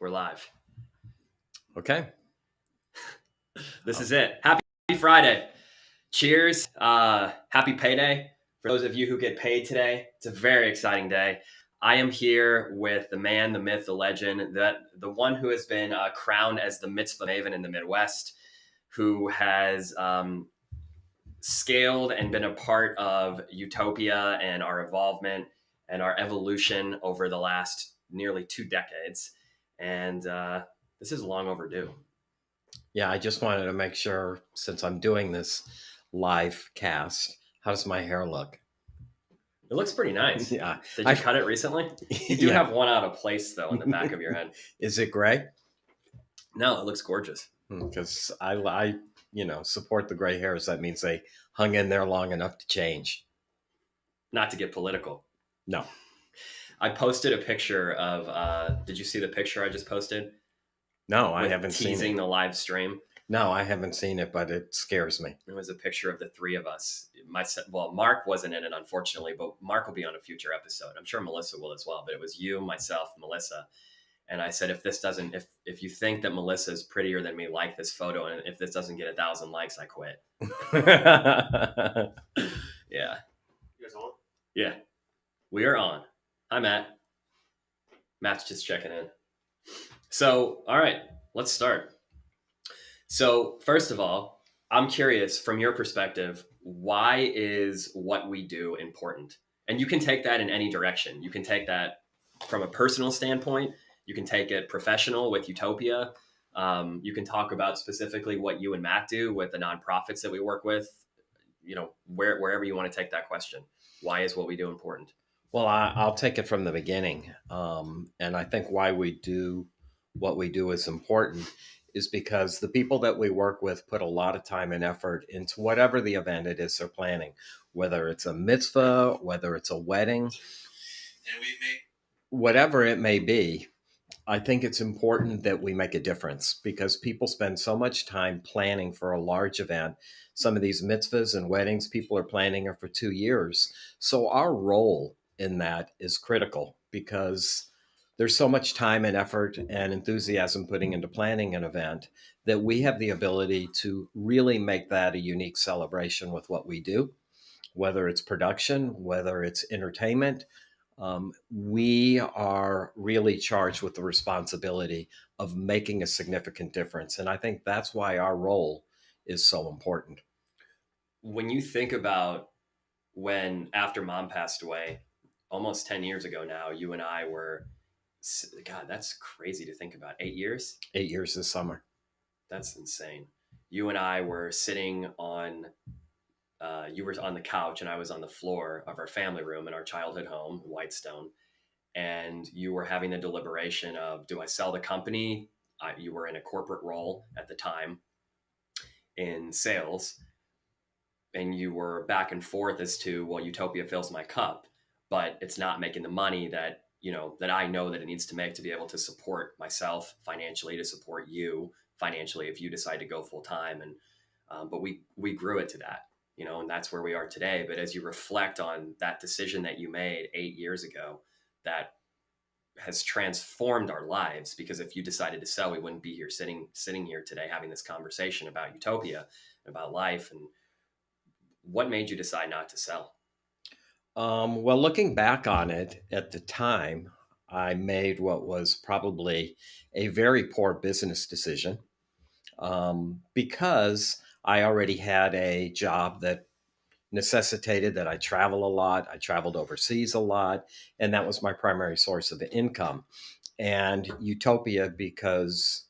We're live. Okay. This is it. Happy Friday. Cheers. Happy payday. For those of you who get paid today, it's a very exciting day. I am here with the man, the myth, the legend, the one who has been crowned as the mitzvah maven in the Midwest, who has scaled and been a part of Utopia and our involvement and our evolution over the last nearly 2 decades. And this is long overdue. Yeah, I just wanted to make sure, since I'm doing this live cast, how does my hair look? It looks pretty nice. Yeah. Did you cut it recently? You do have one out of place, though, in the back of your head. Is it gray? No, it looks gorgeous. Because I support the gray hairs. That means they hung in there long enough to change. Not to get political. No. I posted a picture of, did you see the picture I just posted? No, I haven't seen it. Teasing the live stream. No, I haven't seen it, but it scares me. It was a picture of the three of us. Mark wasn't in it, unfortunately, but Mark will be on a future episode. I'm sure Melissa will as well, but it was you, myself, Melissa. And I said, if you think that Melissa is prettier than me, like this photo. And if this doesn't get 1,000 likes, I quit. Yeah. You guys on? Yeah. We are on. Hi, Matt. Matt's just checking in. So, all right, let's start. So, first of all, I'm curious from your perspective, why is what we do important? And you can take that in any direction. You can take that from a personal standpoint. You can take it professional with Utopia. You can talk about specifically what you and Matt do with the nonprofits that we work with. Wherever you want to take that question. Why is what we do important? Well, I'll take it from the beginning. And I think why we do what we do is important is because the people that we work with put a lot of time and effort into whatever the event it is they're planning, whether it's a mitzvah, whether it's a wedding, whatever it may be. I think it's important that we make a difference because people spend so much time planning for a large event. Some of these mitzvahs and weddings people are planning are for 2 years. So our role in that is critical because there's so much time and effort and enthusiasm putting into planning an event that we have the ability to really make that a unique celebration with what we do, whether it's production, whether it's entertainment. We are really charged with the responsibility of making a significant difference. And I think that's why our role is so important. When you think about when after Mom passed away, almost 10 years ago now, you and I were, God, that's crazy to think about. 8 years? 8 years this summer. That's insane. You and I were sitting on, you were on the couch and I was on the floor of our family room in our childhood home, Whitestone. And you were having the deliberation of, do I sell the company? You were in a corporate role at the time in sales. And you were back and forth as to, well, Utopia fills my cup, but it's not making the money that I know that it needs to make to be able to support myself financially, to support you financially if you decide to go full time. And but we grew it to that, and that's where we are today. But as you reflect on that decision that you made 8 years ago, that has transformed our lives, because if you decided to sell, we wouldn't be here sitting here today having this conversation about Utopia, about life. And what made you decide not to sell? Well, looking back on it at the time, I made what was probably a very poor business decision because I already had a job that necessitated that I travel a lot. I traveled overseas a lot, and that was my primary source of income. And Utopia, because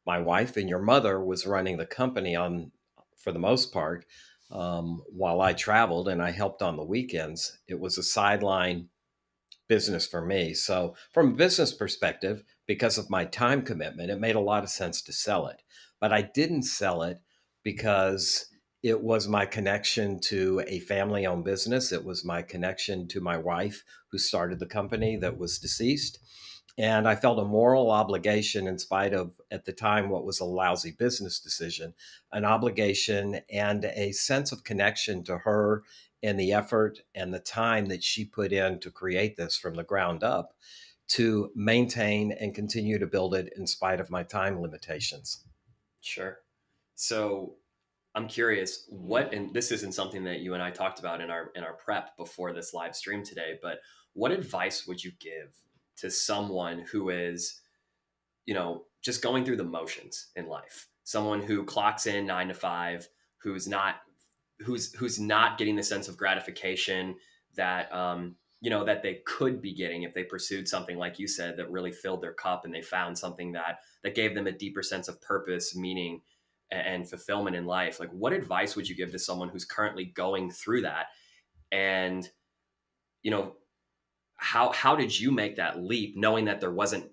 my wife and your mother was running the company for the most part, while I traveled and I helped on the weekends. It was a sideline business for me. So, from a business perspective, because of my time commitment, it made a lot of sense to sell it. But I didn't sell it because it was my connection to a family owned business. It was my connection to my wife, who started the company that was deceased. And I felt a moral obligation, in spite of, at the time, what was a lousy business decision, an obligation and a sense of connection to her and the effort and the time that she put in to create this from the ground up, to maintain and continue to build it in spite of my time limitations. Sure. So I'm curious, what, and this isn't something that you and I talked about in our prep before this live stream today, but what advice would you give to someone who is, just going through the motions in life? Someone who clocks in 9 to 5, who's not who's not getting the sense of gratification that that they could be getting if they pursued something like you said that really filled their cup, and they found something that gave them a deeper sense of purpose, meaning, and fulfillment in life. Like, what advice would you give to someone who's currently going through that? And you know how did you make that leap, knowing that there wasn't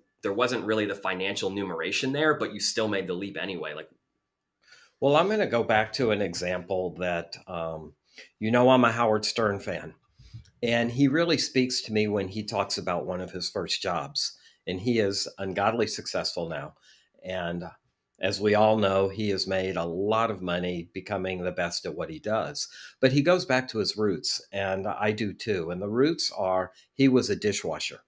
really the financial numeration there, but you still made the leap anyway? Like, Well, I'm going to go back to an example that, I'm a Howard Stern fan. And he really speaks to me when he talks about one of his first jobs. And he is ungodly successful now. And as we all know, he has made a lot of money becoming the best at what he does. But he goes back to his roots, and I do too. And the roots are, he was a dishwasher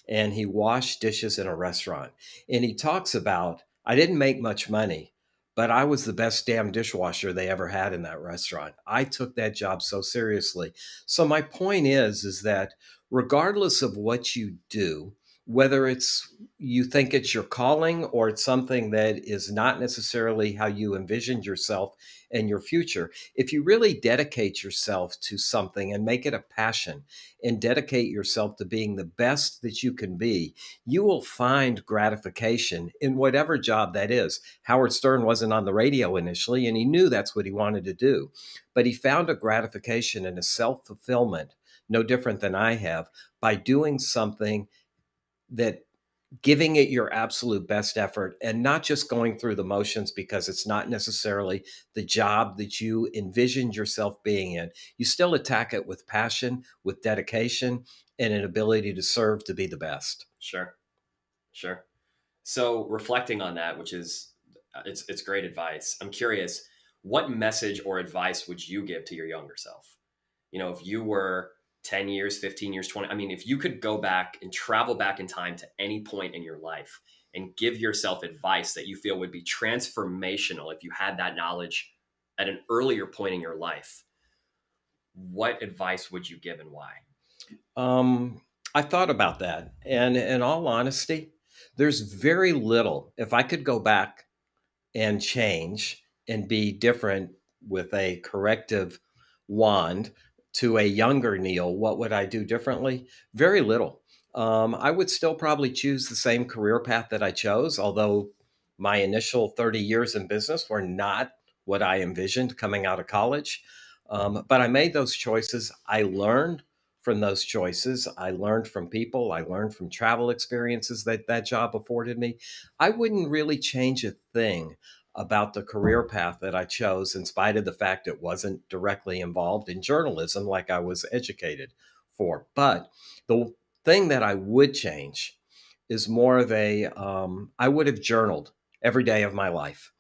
and he washed dishes in a restaurant. And he talks about, I didn't make much money, but I was the best damn dishwasher they ever had in that restaurant. I took that job so seriously. So my point is that regardless of what you do, whether it's, you think it's your calling or it's something that is not necessarily how you envisioned yourself and your future, if you really dedicate yourself to something and make it a passion, and dedicate yourself to being the best that you can be, you will find gratification in whatever job that is. Howard Stern wasn't on the radio initially, and he knew that's what he wanted to do. But he found a gratification and a self fulfillment, no different than I have, by doing something that, giving it your absolute best effort and not just going through the motions because it's not necessarily the job that you envisioned yourself being in. You still attack it with passion, with dedication, and an ability to serve to be the best. sure, sure. So reflecting on that, which is, it's great advice. I'm curious, what message or advice would you give to your younger self? If you were 10 years, 15 years, 20, I mean, if you could go back and travel back in time to any point in your life and give yourself advice that you feel would be transformational if you had that knowledge at an earlier point in your life, what advice would you give and why? Um, I thought about that. And in all honesty, there's very little. If I could go back and change and be different with a corrective wand to a younger Neal, what would I do differently? Very little. I would still probably choose the same career path that I chose, although my initial 30 years in business were not what I envisioned coming out of college. But I made those choices. I learned from those choices. I learned from people. I learned from travel experiences that that job afforded me. I wouldn't really change a thing about the career path that I chose, in spite of the fact it wasn't directly involved in journalism like I was educated for. But the thing that I would change is more of a, I would have journaled every day of my life.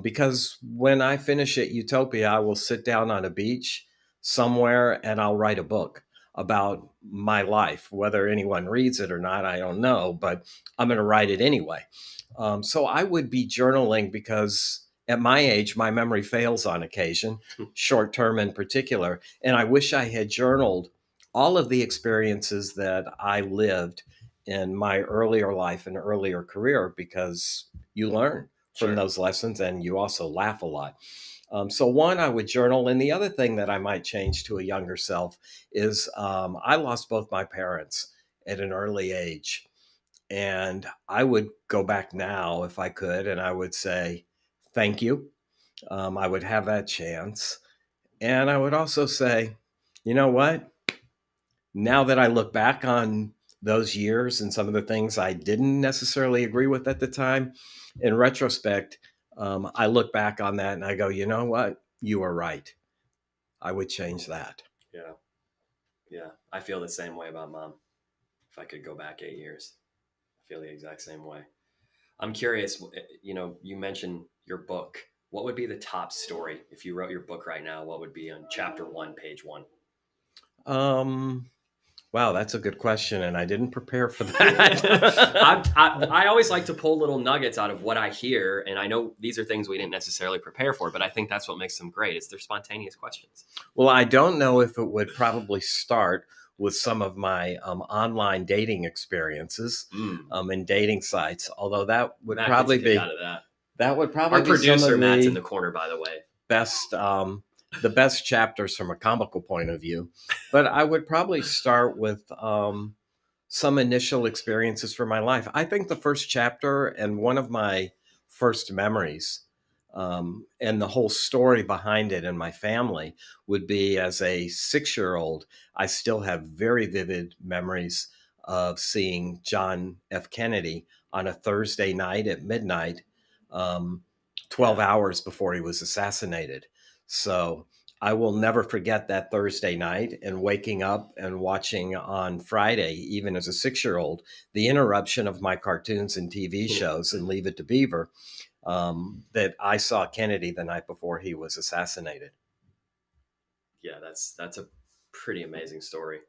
Because when I finish at Utopia, I will sit down on a beach somewhere and I'll write a book about my life. Whether anyone reads it or not, I don't know, but I'm going to write it anyway. So I would be journaling because at my age, my memory fails on occasion, short term in particular. And I wish I had journaled all of the experiences that I lived in my earlier life and earlier career, because you learn from Sure. those lessons and you also laugh a lot. So, one, I would journal. And the other thing that I might change to a younger self is, I lost both my parents at an early age. And I would go back now if I could, and I would say, thank you. I would have that chance. And I would also say, you know what? Now that I look back on those years and some of the things I didn't necessarily agree with at the time, in retrospect, I look back on that and I go, you know what? You were right. I would change that. Yeah. Yeah. I feel the same way about mom. If I could go back 8 years, I feel the exact same way. I'm curious, you mentioned your book. What would be the top story if you wrote your book right now? What would be on chapter one, page one? Um, wow, that's a good question, and I didn't prepare for I, that. I always like to pull little nuggets out of what I hear, and I know these are things we didn't necessarily prepare for, but I think that's what makes them great. Is they're spontaneous questions. Well, I don't know if it would probably start with some of my online dating experiences and dating sites, although Matt gets a kick out of that would that. probably Our be some producer of Matt's in the corner, by the way. best the best chapters from a comical point of view. But I would probably start with some initial experiences for my life. I think the first chapter and one of my first memories, and the whole story behind it in my family, would be as a 6-year-old. I still have very vivid memories of seeing John F. Kennedy on a Thursday night at midnight, 12 hours before he was assassinated. So I will never forget that Thursday night and waking up and watching on Friday, even as a 6-year-old, the interruption of my cartoons and TV shows and Leave It to Beaver, that I saw Kennedy the night before he was assassinated. Yeah, that's a pretty amazing story.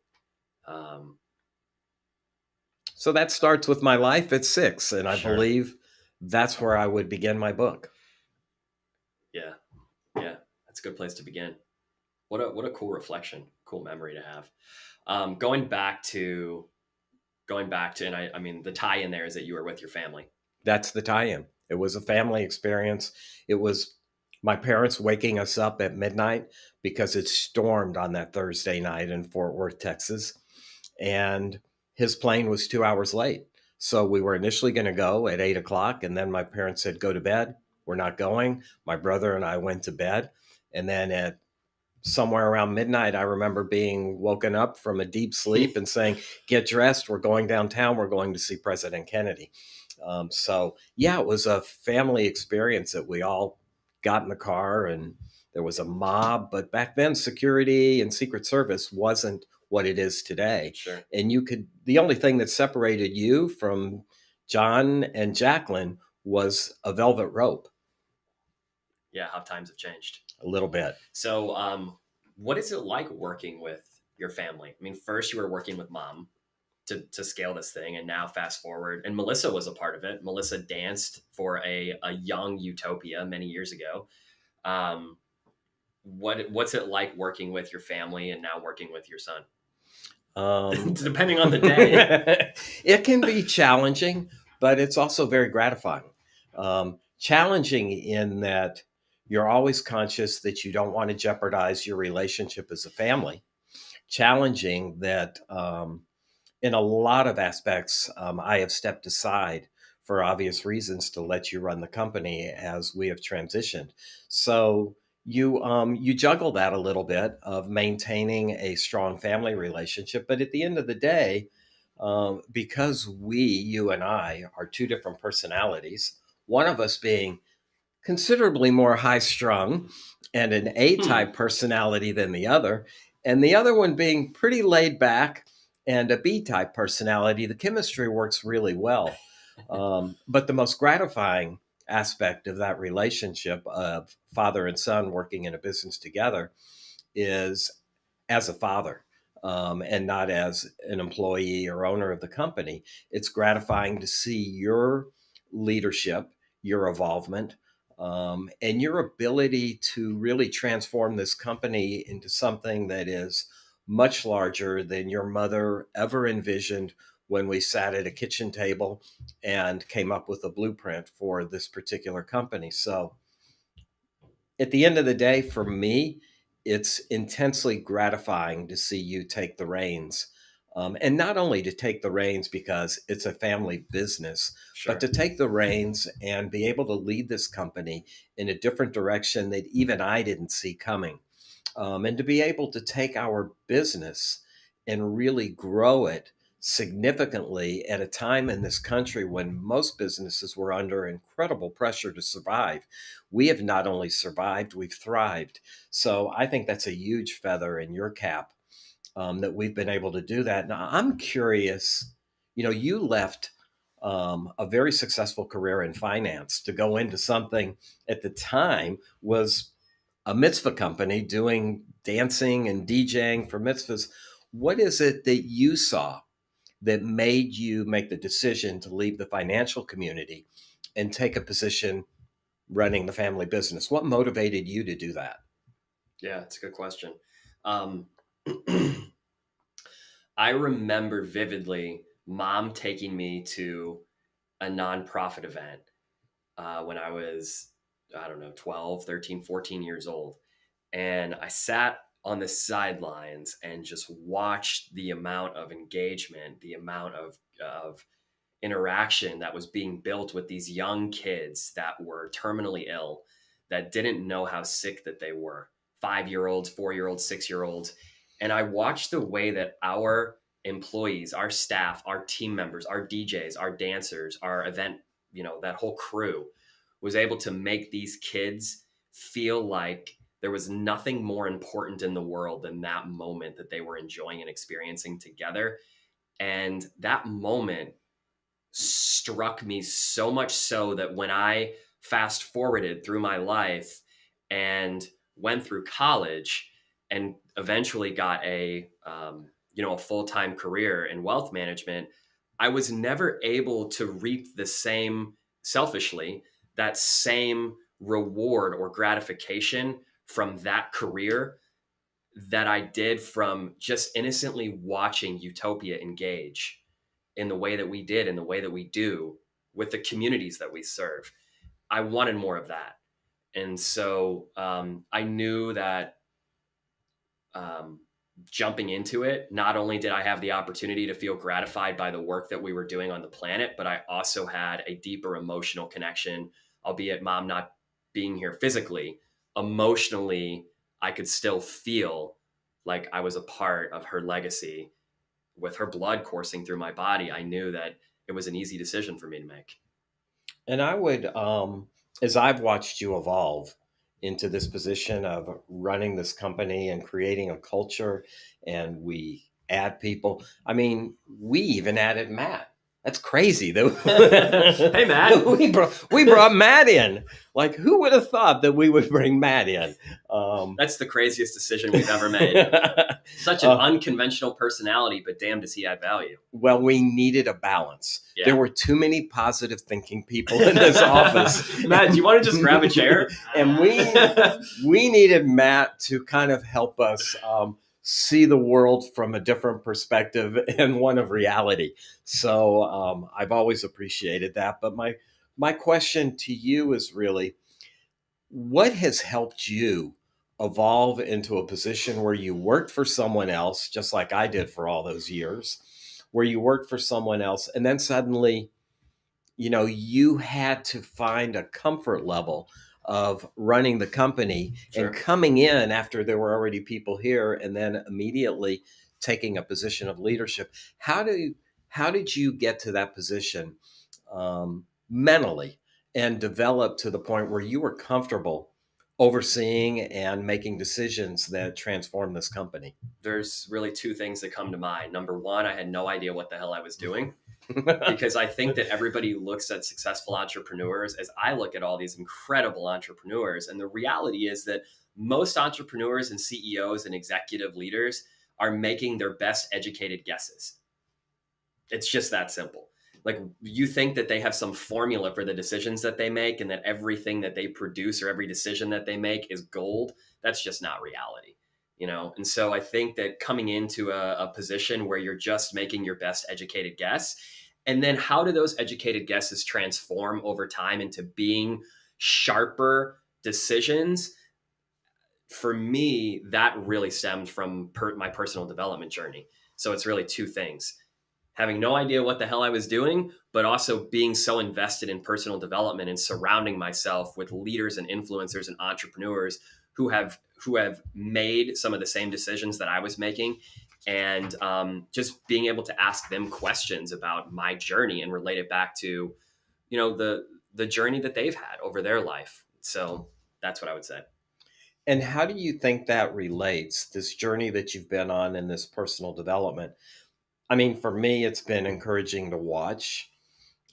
So that starts with my life at 6, and I Sure. believe that's where I would begin my book. Yeah, that's a good place to begin. What a cool reflection, cool memory to have. Going back to, and I mean, the tie in there is that you were with your family. That's the tie-in. It was a family experience. It was my parents waking us up at midnight because it stormed on that Thursday night in Fort Worth, Texas, and his plane was 2 hours late. So we were initially going to go at 8 o'clock, and then my parents said, "Go to bed. We're not going." My brother and I went to bed, and then at somewhere around midnight, I remember being woken up from a deep sleep and saying, "Get dressed. We're going downtown. We're going to see President Kennedy." So yeah, it was a family experience that we all got in the car, and there was a mob. But back then, security and Secret Service wasn't what it is today. Sure. And the only thing that separated you from John and Jacqueline was a velvet rope. Yeah, how times have changed. A little bit. So, what is it like working with your family? I mean, first you were working with mom to scale this thing, and now fast forward, and Melissa was a part of it. Melissa danced for a young utopia many years ago. Um, what's it like working with your family and now working with your son? Depending on the day. It can be challenging, but it's also very gratifying. Challenging in that you're always conscious that you don't want to jeopardize your relationship as a family. Challenging that in a lot of aspects, I have stepped aside for obvious reasons to let you run the company as we have transitioned. So you juggle that a little bit of maintaining a strong family relationship, but at the end of the day, because you and I, are two different personalities, one of us being considerably more high strung and an A type personality than the other, and the other one being pretty laid back and a B type personality, the chemistry works really well. But the most gratifying aspect of that relationship of father and son working in a business together is as a father, and not as an employee or owner of the company. It's gratifying to see your leadership, your involvement, and your ability to really transform this company into something that is much larger than your mother ever envisioned when we sat at a kitchen table and came up with a blueprint for this particular company. So at the end of the day, for me, it's intensely gratifying to see you take the reins. And not only to take the reins because it's a family business, Sure. but to take the reins and be able to lead this company in a different direction that even I didn't see coming. And to be able to take our business and really grow it significantly at a time in this country when most businesses were under incredible pressure to survive. We have not only survived, we've thrived. So I think that's a huge feather in your cap, that we've been able to do that. Now, I'm curious, you left a very successful career in finance to go into something at the time was a mitzvah company doing dancing and DJing for mitzvahs. What is it that you saw that made you make the decision to leave the financial community and take a position running the family business? What motivated you to do that? Yeah, it's a good question. Um, I remember vividly mom taking me to a nonprofit event when I was, I don't know, 12, 13, 14 years old. And I sat on the sidelines and just watched the amount of engagement, the amount of interaction that was being built with these young kids that were terminally ill, that didn't know how sick that they were. 5-year olds, 4-year olds, 6-year olds. And I watched the way that our employees, our staff, our team members, our DJs, our dancers, our event, that whole crew was able to make these kids feel like there was nothing more important in the world than that moment that they were enjoying and experiencing together. And that moment struck me so much so that when I fast forwarded through my life and went through college and eventually got a full-time career in wealth management, I was never able to reap the same, selfishly, that same reward or gratification from that career that I did from just innocently watching Utopia engage in the way that we did, in the way that we do with the communities that we serve. I wanted more of that. And so I knew that um, jumping into it, not only did I have the opportunity to feel gratified by the work that we were doing on the planet, but I also had a deeper emotional connection, albeit mom not being here physically. Emotionally, I could still feel like I was a part of her legacy. With her blood coursing through my body, I knew that it was an easy decision for me to make. And I would, as I've watched you evolve into this position of running this company and creating a culture, and we add people. I mean, we even added Matt. That's crazy. Hey, Matt. we brought Matt in. Like, who would have thought that we would bring Matt in? That's the craziest decision we've ever made. Such an unconventional personality, but damn, does he add value. Well, we needed a balance. Yeah. There were too many positive thinking people in this office. Matt, do you want to just grab a chair? And we needed Matt to kind of help us see the world from a different perspective and one of reality. So I've always appreciated that. But my question to you is really, what has helped you evolve into a position where you worked for someone else, just like I did for all those years, where you worked for someone else, and then suddenly, you had to find a comfort level of running the company Sure. and coming in after there were already people here, and then immediately taking a position of leadership. How did you get to that position mentally and develop to the point where you were comfortable overseeing and making decisions that transform this company? There's really two things that come to mind. Number one, I had no idea what the hell I was doing. Because I think that everybody looks at successful entrepreneurs as I look at all these incredible entrepreneurs. And the reality is that most entrepreneurs and CEOs and executive leaders are making their best educated guesses. It's just that simple. Like, you think that they have some formula for the decisions that they make and that everything that they produce or every decision that they make is gold. That's just not reality. And so I think that coming into a position where you're just making your best educated guess, and then how do those educated guesses transform over time into being sharper decisions? For me, that really stemmed from my personal development journey. So it's really two things: having no idea what the hell I was doing, but also being so invested in personal development and surrounding myself with leaders and influencers and entrepreneurs who have made some of the same decisions that I was making and just being able to ask them questions about my journey and relate it back to, the journey that they've had over their life. So that's what I would say. And how do you think that relates, this journey that you've been on in this personal development? I mean, for me, it's been encouraging to watch,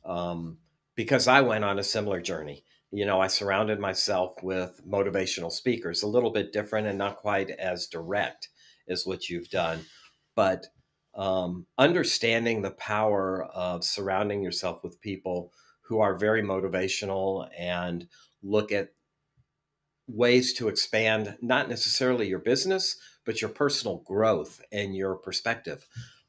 um, because I went on a similar journey. I surrounded myself with motivational speakers, a little bit different and not quite as direct as what you've done. But understanding the power of surrounding yourself with people who are very motivational and look at ways to expand not necessarily your business, but your personal growth and your perspective.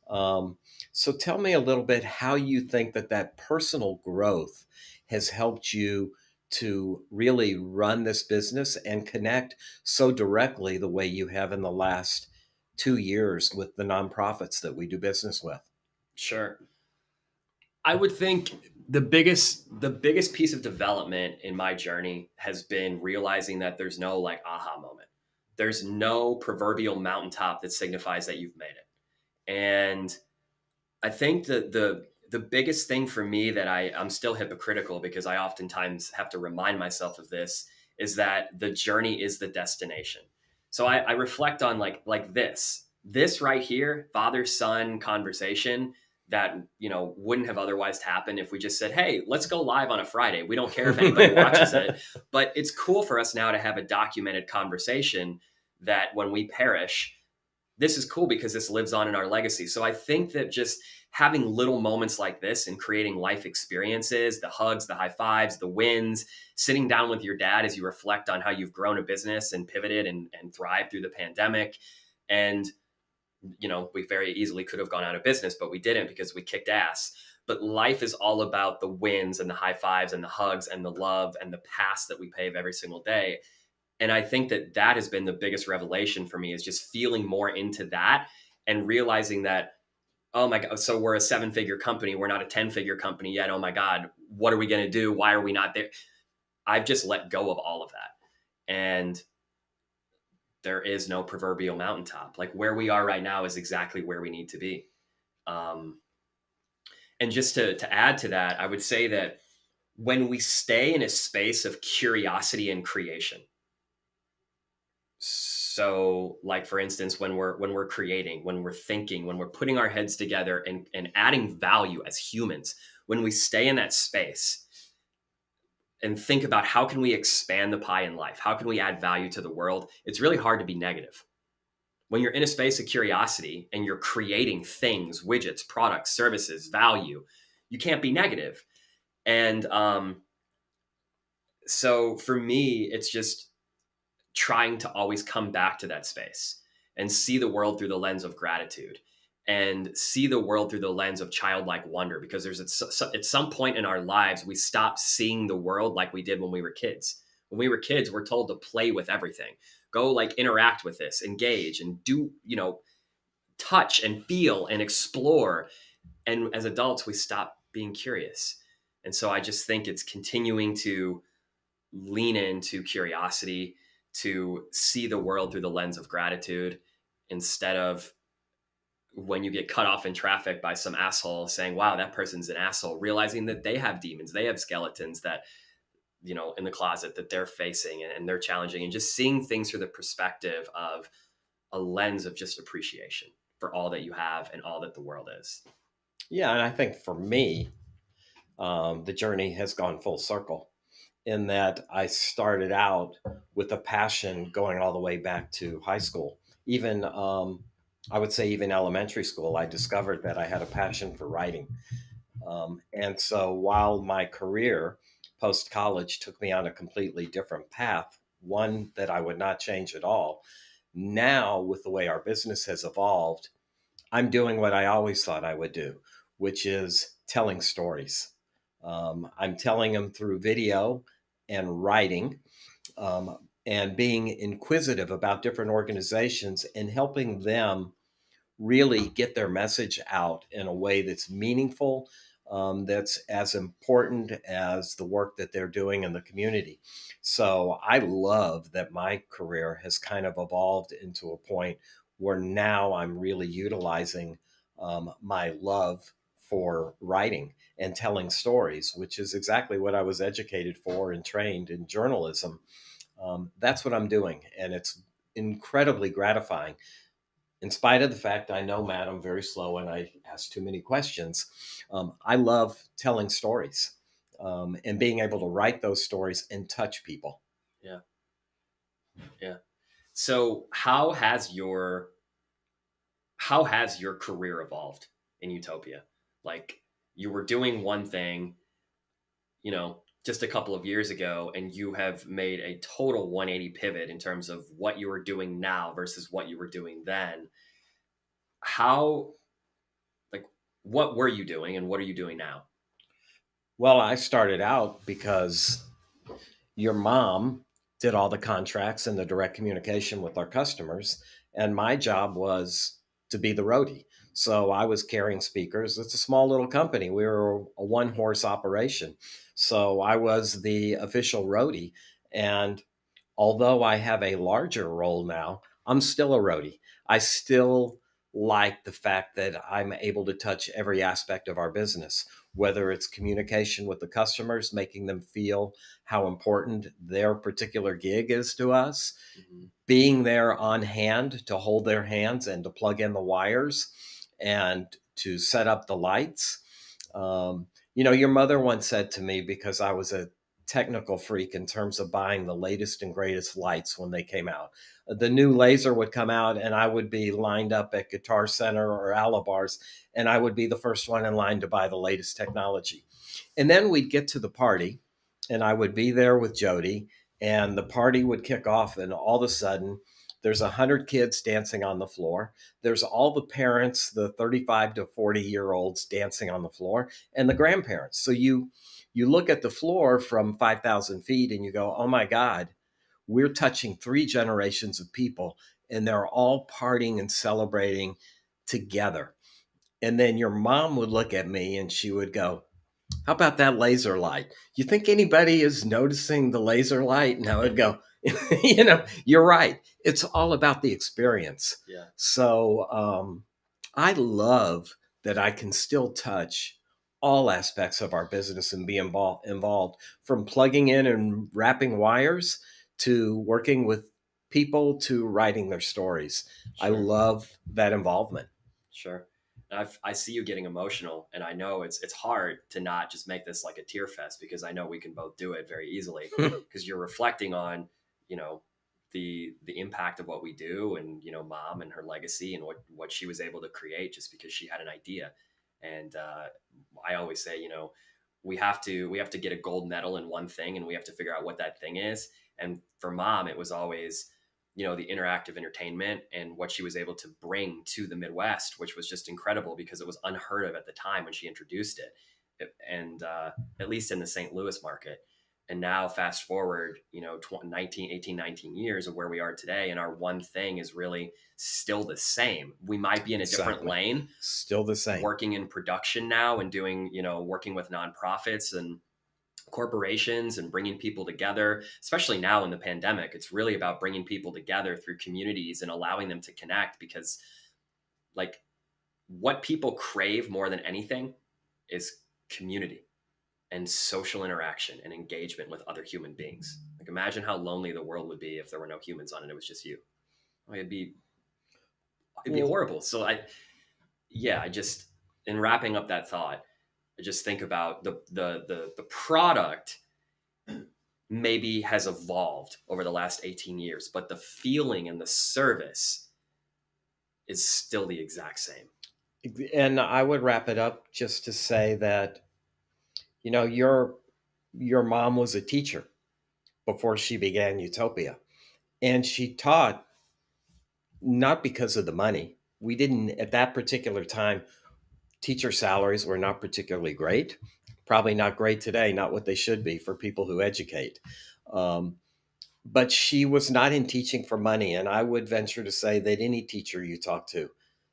Um, so tell me a little bit how you think that that personal growth has helped you to really run this business and connect so directly the way you have in the last 2 years with the nonprofits that we do business with. Sure. I would think the biggest piece of development in my journey has been realizing that there's no like aha moment. There's no proverbial mountaintop that signifies that you've made it. And I think that the biggest thing for me that I'm still hypocritical because I oftentimes have to remind myself of this is that the journey is the destination. So I reflect on this right here, father son conversation that wouldn't have otherwise happened if we just said, hey, let's go live on a Friday. We don't care if anybody watches it, but it's cool for us now to have a documented conversation that when we perish, this is cool because this lives on in our legacy. So I think that just having little moments like this and creating life experiences, the hugs, the high fives, the wins, sitting down with your dad as you reflect on how you've grown a business and pivoted and thrived through the pandemic. And, we very easily could have gone out of business, but we didn't because we kicked ass. But life is all about the wins and the high fives and the hugs and the love and the pass that we pave every single day. And I think that that has been the biggest revelation for me is just feeling more into that and realizing that, oh my God, so we're a 7-figure company. We're not a 10-figure company yet. Oh my God, what are we going to do? Why are we not there? I've just let go of all of that. And there is no proverbial mountaintop. Like where we are right now is exactly where we need to be. Um, and just to add to that, I would say that when we stay in a space of curiosity and creation, so like for instance when we're creating, when we're thinking, when we're putting our heads together and adding value as humans, when we stay in that space and think about how can we expand the pie in life, how can we add value to the world, it's really hard to be negative. When you're in a space of curiosity and you're creating things, widgets, products, services, value, you can't be negative. And so for me it's just trying to always come back to that space and see the world through the lens of gratitude and see the world through the lens of childlike wonder, because there's at some point in our lives we stop seeing the world like we did when we were kids. When we were kids, we're told to play with everything, go like interact with this, engage and do, touch and feel and explore. And as adults we stop being curious. And so I just think it's continuing to lean into curiosity, to see the world through the lens of gratitude, instead of when you get cut off in traffic by some asshole saying, wow, that person's an asshole, realizing that they have demons, they have skeletons that, in the closet that they're facing and they're challenging, and just seeing things through the perspective of a lens of just appreciation for all that you have and all that the world is. Yeah, and I think for me, the journey has gone full circle in that I started out with a passion going all the way back to high school. Even, I would say, even elementary school, I discovered that I had a passion for writing. And so while my career post college took me on a completely different path, one that I would not change at all, now with the way our business has evolved, I'm doing what I always thought I would do, which is telling stories. I'm telling them through video and writing, and being inquisitive about different organizations and helping them really get their message out in a way that's meaningful, that's as important as the work that they're doing in the community. So I love that my career has kind of evolved into a point where now I'm really utilizing my love for writing and telling stories, which is exactly what I was educated for and trained in journalism. That's what I'm doing. And it's incredibly gratifying. In spite of the fact I know, Matt, I'm very slow and I ask too many questions, I love telling stories and being able to write those stories and touch people. Yeah. Yeah. So how has your career evolved in Utopia? Like, you were doing one thing, just a couple of years ago, and you have made a total 180 pivot in terms of what you are doing now versus what you were doing then. How, like, what were you doing and what are you doing now? Well, I started out because your mom did all the contracts and the direct communication with our customers, and my job was to be the roadie. So I was carrying speakers. It's a small little company. We were a one horse operation. So I was the official roadie. And although I have a larger role now, I'm still a roadie. I still like the fact that I'm able to touch every aspect of our business, whether it's communication with the customers, making them feel how important their particular gig is to us, Mm-hmm. being there on hand to hold their hands and to plug in the wires and to set up the lights. Your mother once said to me, because I was a technical freak in terms of buying the latest and greatest lights when they came out. The new laser would come out, and I would be lined up at Guitar Center or Alabars, and I would be the first one in line to buy the latest technology. And then we'd get to the party, and I would be there with Jody, and the party would kick off, and all of a sudden, there's 100 kids dancing on the floor. There's all the parents, the 35 to 40-year-olds dancing on the floor, and the grandparents. So you look at the floor from 5,000 feet and you go, oh my God, we're touching three generations of people, and they're all partying and celebrating together. And then your mom would look at me and she would go, how about that laser light? You think anybody is noticing the laser light? And I would go, you're right. It's all about the experience. Yeah. So I love that I can still touch all aspects of our business and be involved from plugging in and wrapping wires to working with people to writing their stories. I Sure. love that involvement. Sure. And I see you getting emotional, and I know it's hard to not just make this like a tear fest, because I know we can both do it very easily, because you're reflecting on, you know, the impact of what we do, and mom and her legacy and what she was able to create just because she had an idea. And I always say, we have to get a gold medal in one thing, and we have to figure out what that thing is. And for mom, it was always the interactive entertainment and what she was able to bring to the Midwest, which was just incredible because it was unheard of at the time when she introduced and at least in the St. Louis market. And now fast forward, 19 years of where we are today, and our one thing is really still the same. We might be in a different Exactly. lane, Still the same. working in production now and doing, working with nonprofits and corporations and bringing people together, especially now in the pandemic. It's really about bringing people together through communities and allowing them to connect, because like, what people crave more than anything is community and social interaction and engagement with other human beings. Like, imagine how lonely the world would be if there were no humans on it. It was just you. Like, it'd be Well, horrible. So I just, in wrapping up that thought, I just think about the product maybe has evolved over the last 18 years, but the feeling and the service is still the exact same. and I would wrap it up just to say that, your mom was a teacher before she began Utopia, and she taught not because of the money. We didn't at that particular time. Teacher salaries were not particularly great. Probably not great today. Not what they should be for people who educate. Um, but she was not in teaching for money, and I would venture to say that any teacher you talk to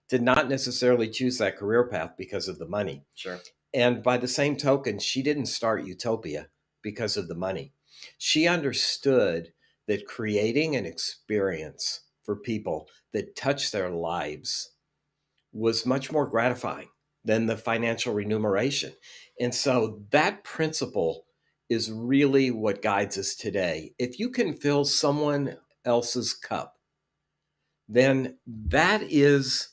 did not necessarily choose that career path because of the money. Sure. And by the same token, she didn't start Utopia because of the money. She understood that creating an experience for people that touched their lives was much more gratifying than the financial remuneration. And so that principle is really what guides us today. If you can fill someone else's cup, then that is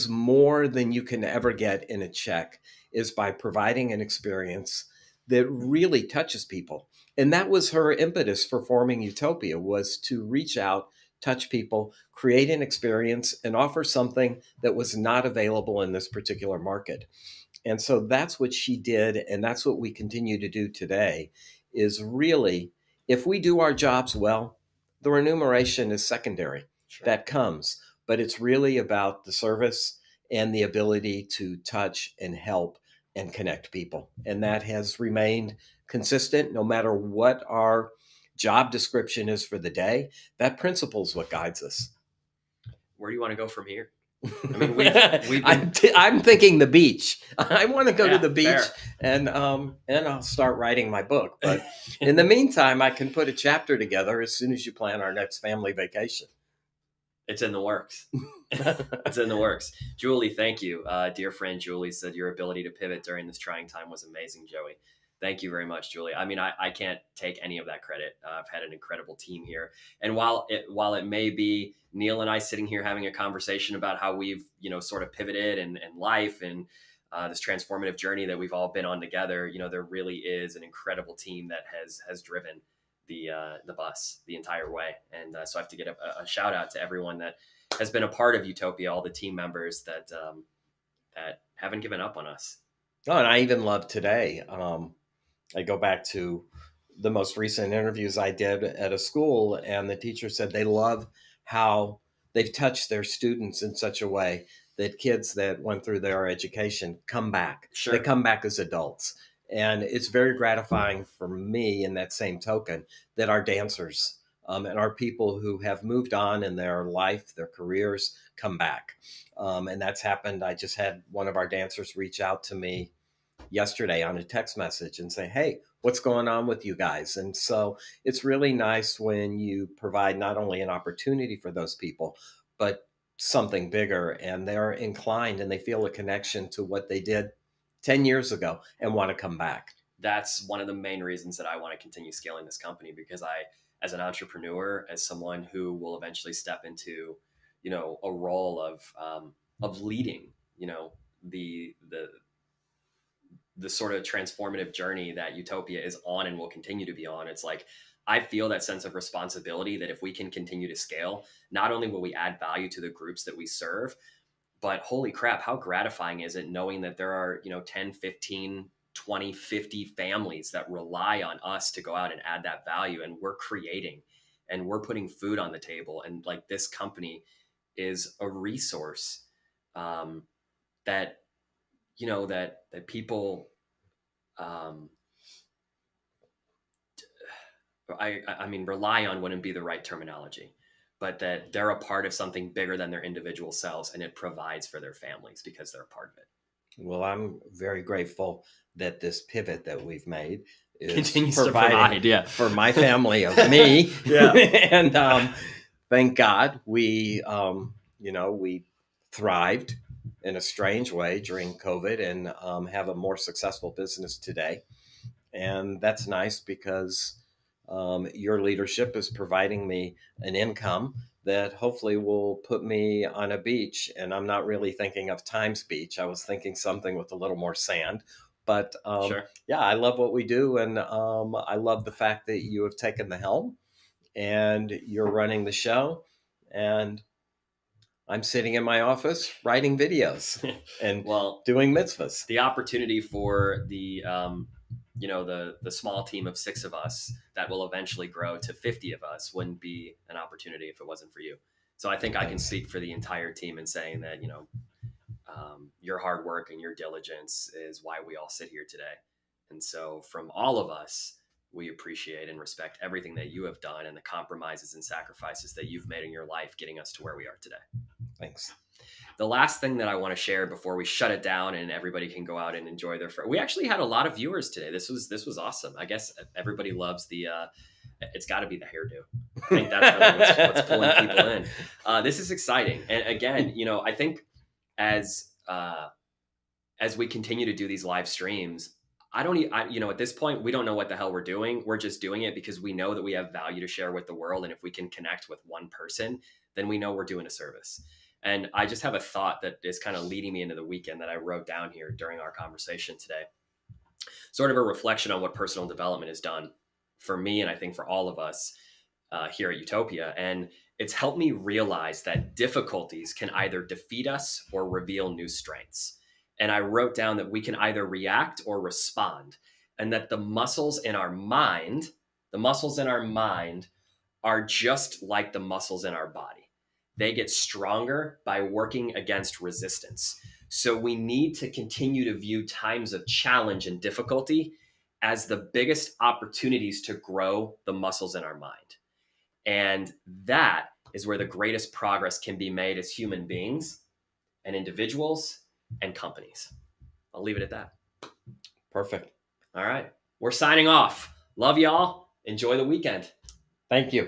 more than you can ever get in a check, is by providing an experience that really touches people. And that was her impetus for forming Utopia, was to reach out, touch people, create an experience, and offer something that was not available in this particular market. And so that's what she did, and that's what we continue to do today, is really, if we do our jobs well, the remuneration is secondary. Sure. That comes, but it's really about the service and the ability to touch and help and connect people. And that has remained consistent no matter what our job description is for the day. That principle is what guides us. Where do you want to go from here? I mean, we've been... I'm thinking the beach. I want to go to the beach, fair. and I'll start writing my book. But in the meantime, I can put a chapter together as soon as you plan our next family vacation. It's in the works. It's in the works. Julie, thank you. Dear friend Julie said your ability to pivot during this trying time was amazing, Joey. Thank you very much, Julie. I mean, I can't take any of that credit. I've had an incredible team here. And while it may be Neal and I sitting here having a conversation about how we've, sort of pivoted and life and this transformative journey that we've all been on together, there really is an incredible team that has driven the bus the entire way. And so I have to get a shout out to everyone that has been a part of Utopia, all the team members that haven't given up on us. Oh, and I even love today. I go back to the most recent interviews I did at a school, and the teacher said they love how they've touched their students in such a way that kids that went through their education come back. Sure. They come back as adults. And it's very gratifying for me, in that same token, that our dancers and our people who have moved on in their life, their careers, come back. And that's happened. I just had one of our dancers reach out to me yesterday on a text message and say, hey, what's going on with you guys? And so it's really nice when you provide not only an opportunity for those people, but something bigger, and they're inclined and they feel a connection to what they did 10 years ago and want to come back. That's one of the main reasons that I want to continue scaling this company, because I, as an entrepreneur, as someone who will eventually step into, a role of leading, the sort of transformative journey that Utopia is on and will continue to be on. It's like, I feel that sense of responsibility that if we can continue to scale, not only will we add value to the groups that we serve, but holy crap, how gratifying is it knowing that there are, 10, 15, 20, 50 families that rely on us to go out and add that value, and we're creating and we're putting food on the table. And like, this company is a resource that, that people, I mean, rely on wouldn't be the right terminology, but that they're a part of something bigger than their individual selves, and it provides for their families because they're a part of it. Well, I'm very grateful that this pivot that we've made is continues to provide, for my family of me. And thank God we thrived in a strange way during COVID, and have a more successful business today. And that's nice because your leadership is providing me an income that hopefully will put me on a beach. And I'm not really thinking of Times Beach. I was thinking something with a little more sand. But Sure. Yeah, I love what we do. And I love the fact that you have taken the helm and you're running the show. And I'm sitting in my office writing videos and doing mitzvahs. The opportunity for the the small team of 6 of us that will eventually grow to 50 of us wouldn't be an opportunity if it wasn't for you. So I think I can speak for the entire team in saying that, your hard work and your diligence is why we all sit here today. And so from all of us, we appreciate and respect everything that you have done and the compromises and sacrifices that you've made in your life getting us to where we are today. Thanks. The last thing that I want to share before we shut it down and everybody can go out and enjoy we actually had a lot of viewers today. This was awesome. I guess everybody loves the It's got to be the hairdo. I think that's really what's pulling people in. This is exciting. And again, I think as we continue to do these live streams, at this point, we don't know what the hell we're doing. We're just doing it because we know that we have value to share with the world. And if we can connect with one person, then we know we're doing a service. And I just have a thought that is kind of leading me into the weekend that I wrote down here during our conversation today. Sort of a reflection on what personal development has done for me, and I think for all of us here at Utopia. And it's helped me realize that difficulties can either defeat us or reveal new strengths. And I wrote down that we can either react or respond, and that the muscles in our mind are just like the muscles in our body. They get stronger by working against resistance. So we need to continue to view times of challenge and difficulty as the biggest opportunities to grow the muscles in our mind. And that is where the greatest progress can be made as human beings and individuals and companies. I'll leave it at that. Perfect. All right. We're signing off. Love y'all. Enjoy the weekend. Thank you.